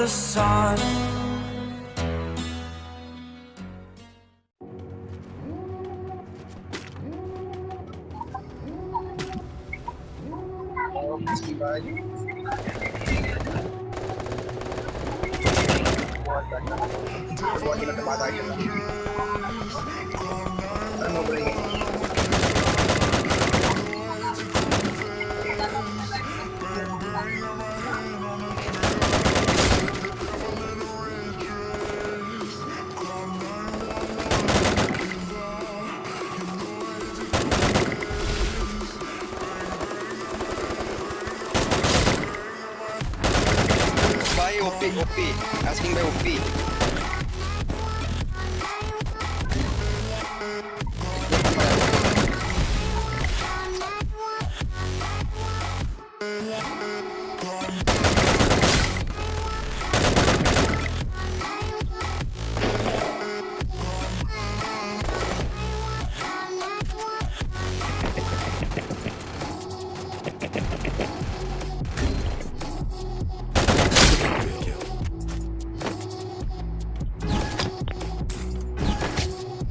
the sun. Buy OP, asking by OP.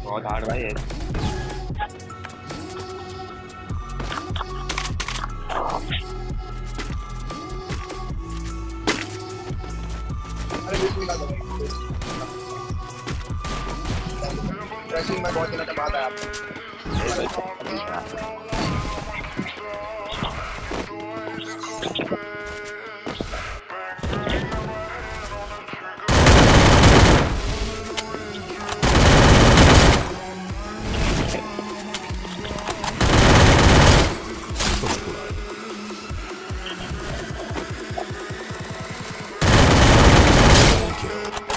बहुत hard भाई है। ट्रैकिंग में बहुत दिनों के बाद आया आप।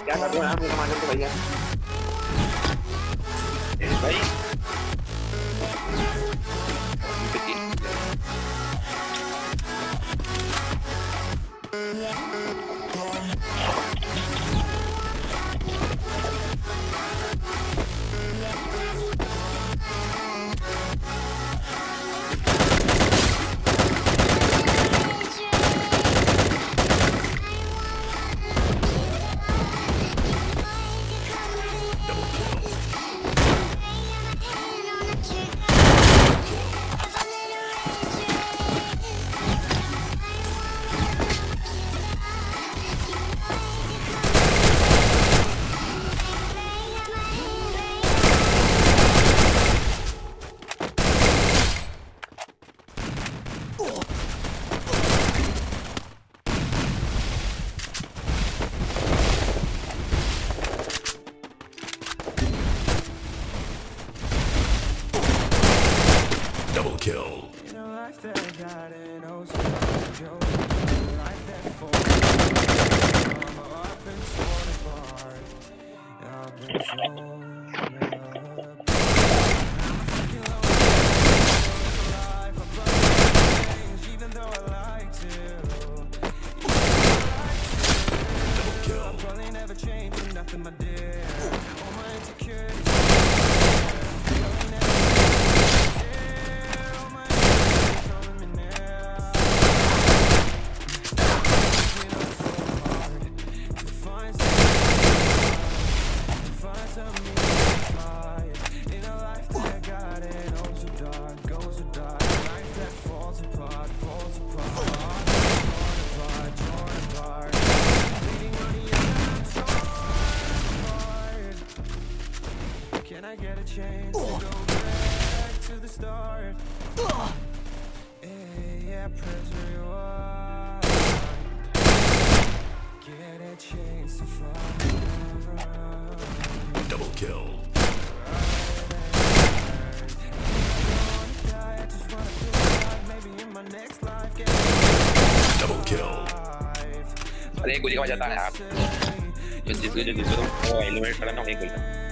क्या कर रहे हो आप कमांडर को भैया? भाई Double kill. Can I get a chance to go back to the start? Yeah, press rewind. Get a chance to find. Double kill. Double kill. अरे गोली का जाता है आप जो जिसको वो एलिमिनेट करना नहीं बोलता।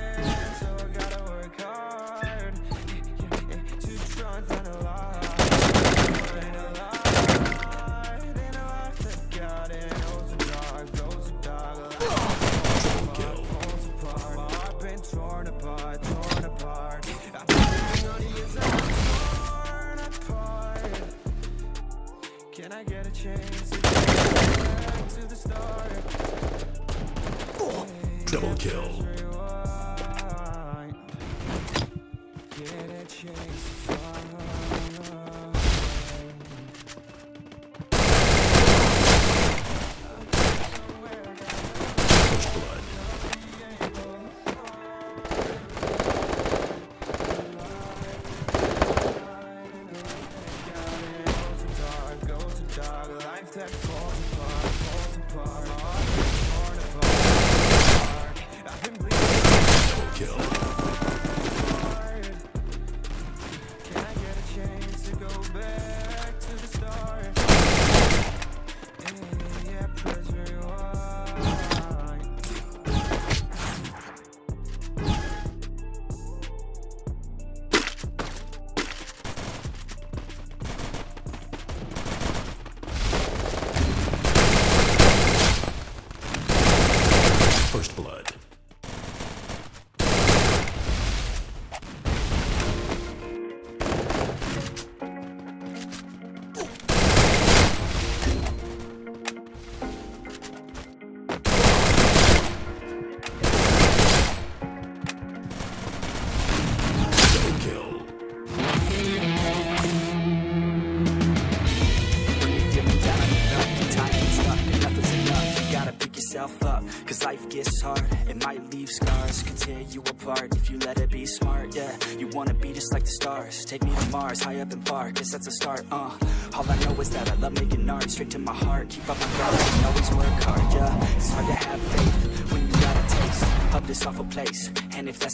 Can I get a chance to go back to the start? Double kill. Get a chance to fly. First blood. Double kill. Can I get a chance to go back to the start? Yeah, press rewind. First blood. Double kill. When you're feeling down and up, you're tired and stuck, and nothing's enough. You gotta pick yourself up, cause life gets hard. It might leave scars, could tear you apart if you let it be smart. Yeah, you wanna be just like the stars. Take me to Mars, high up and far, guess that's a start. All I know is that I love making art, straight to my heart. Keep up my grind and always work hard. Yeah, it's hard to have faith when you got a taste of this awful place, and if that's